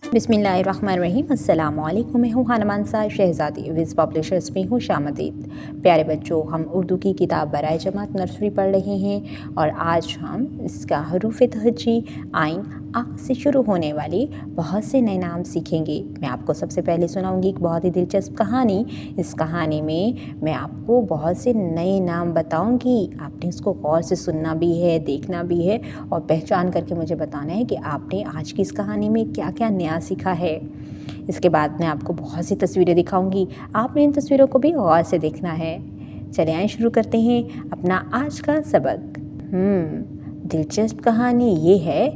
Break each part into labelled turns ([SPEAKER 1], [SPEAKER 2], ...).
[SPEAKER 1] बिस्मिल्लाहिर्रहमानिर्रहीम। अस्सलाम वालेकुम। मैं हूँ हानमान साहिब शहज़ादी, विज़ पब्लिशर्स में हूँ शामदीद। प्यारे बच्चों, हम उर्दू की किताब बराए जमात नर्सरी पढ़ रहे हैं और आज हम इसका हरूफ तहज्जी आइन आ से शुरू होने वाली बहुत से नए नाम सीखेंगे। मैं आपको सबसे पहले सुनाऊंगी एक बहुत ही दिलचस्प कहानी। इस कहानी में मैं आपको बहुत से नए नाम बताऊंगी। आपने इसको गौर से सुनना भी है, देखना भी है और पहचान करके मुझे बताना है कि आपने आज की इस कहानी में क्या क्या नया सीखा है। इसके बाद मैं आपको बहुत सी तस्वीरें दिखाऊंगी, आपने इन तस्वीरों को भी गौर से देखना है। चले आए शुरू करते हैं अपना आज का सबक। दिलचस्प कहानी ये है,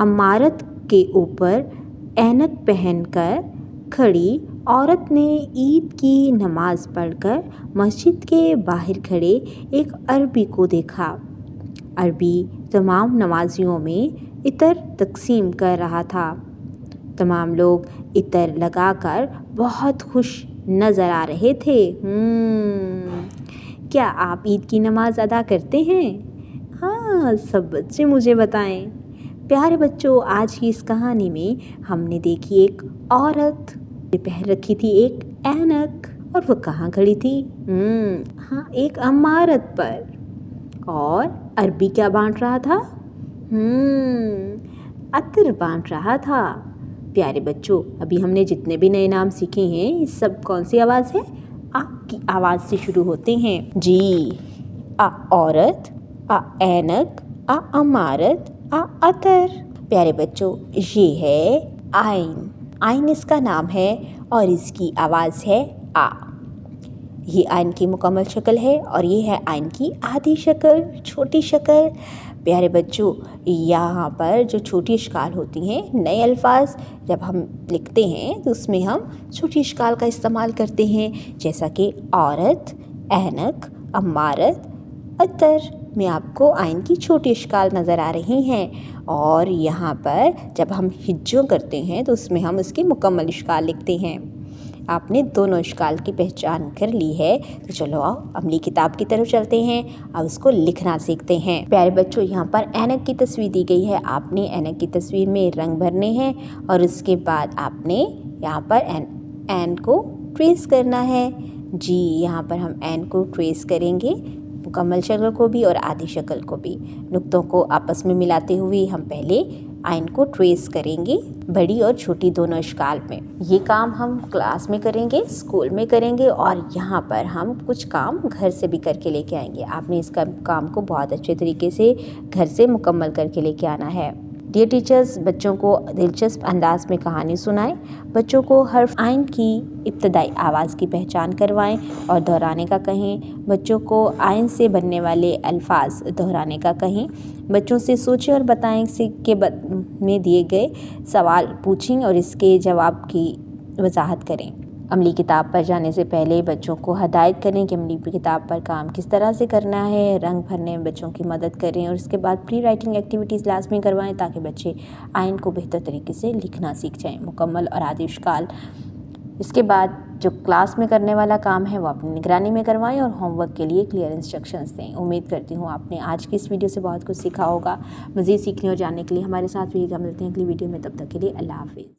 [SPEAKER 1] इमारत के ऊपर ऐनक पहनकर खड़ी औरत ने ईद की नमाज पढ़कर मस्जिद के बाहर खड़े एक अरबी को देखा। अरबी तमाम नमाजियों में इतर तकसीम कर रहा था। तमाम लोग इतर लगाकर बहुत खुश नज़र आ रहे थे। क्या आप ईद की नमाज़ अदा करते हैं? हाँ, सब बच्चे मुझे बताएं। प्यारे बच्चों, आज की इस कहानी में हमने देखी एक औरत पहन रखी थी एक ऐनक, और वो कहाँ खड़ी थी? हाँ, एक इमारत पर। और अरबी क्या बांट रहा था? अतर बांट रहा था। प्यारे बच्चों, अभी हमने जितने भी नए नाम सीखे हैं, ये सब कौन सी आवाज़ है? आ की आवाज़ से शुरू होते हैं। जी, आ औरत, आ ऐनक, आ इमारत, आ अतर। प्यारे बच्चों, ये है आइन। आइन इसका नाम है और इसकी आवाज़ है आ। ये आइन की मुकम्मल शक्ल है और ये है आइन की आधी शक्ल, छोटी शक्ल। प्यारे बच्चों, यहाँ पर जो छोटी इश्काल होती हैं, नए अल्फाज जब हम लिखते हैं तो उसमें हम छोटी इश्काल का इस्तेमाल करते हैं, जैसा कि औरत, ऐनक, इमारत, अतर में आपको आइन की छोटी इश्काल नज़र आ रही हैं। और यहाँ पर जब हम हिज्जों करते हैं तो उसमें हम उसकी मुकम्मल इश्काल लिखते हैं। आपने दोनों इश्काल की पहचान कर ली है, तो चलो आओ अगली किताब की तरफ चलते हैं। अब उसको लिखना सीखते हैं। प्यारे बच्चों, यहाँ पर ऐनक की तस्वीर दी गई है। आपने ऐनक की तस्वीर में रंग भरने हैं और उसके बाद आपने यहाँ पर ऐन को ट्रेस करना है। जी, यहाँ पर हम ऐन को ट्रेस करेंगे, मुकम्मल शक्ल को भी और आधी शक्ल को भी। नुक्तों को आपस में मिलाते हुए हम पहले आइन को ट्रेस करेंगे, बड़ी और छोटी दोनों इश्काल में। ये काम हम क्लास में करेंगे, स्कूल में करेंगे और यहाँ पर हम कुछ काम घर से भी करके लेके आएंगे। आपने इस काम को बहुत अच्छे तरीके से घर से मुकम्मल करके लेके आना है। डियर टीचर्स, बच्चों को दिलचस्प अंदाज में कहानी सुनाएं, बच्चों को हर्फ आइन की इब्तदाई आवाज़ की पहचान करवाएं और दोहराने का कहें। बच्चों को आइन से बनने वाले अल्फाज दोहराने का कहें। बच्चों से सोचें और बताएं के में दिए गए सवाल पूछें और इसके जवाब की वजाहत करें। अमली किताब पर जाने से पहले बच्चों को हदायत करें कि अमली किताब पर काम किस तरह से करना है। रंग भरने में बच्चों की मदद करें और इसके बाद प्री राइटिंग एक्टिविटीज़ लाजमी करवाएं ताकि बच्चे आइन को बेहतर तरीके से लिखना सीख जाएं, मुकम्मल और आधी इश्काल। इसके बाद जो क्लास में करने वाला काम है वो अपनी निगरानी में करवाएं और होमवर्क के लिए क्लियर इंस्ट्रक्शंस दें। उम्मीद करती हूँ आपने आज की इस वीडियो से बहुत कुछ सीखा होगा। मज़ीद सीखने और जानने के लिए हमारे साथ रहिएगा। मिलते हैं अगली वीडियो में, तब तक के लिए अल्लाह हाफ़िज़।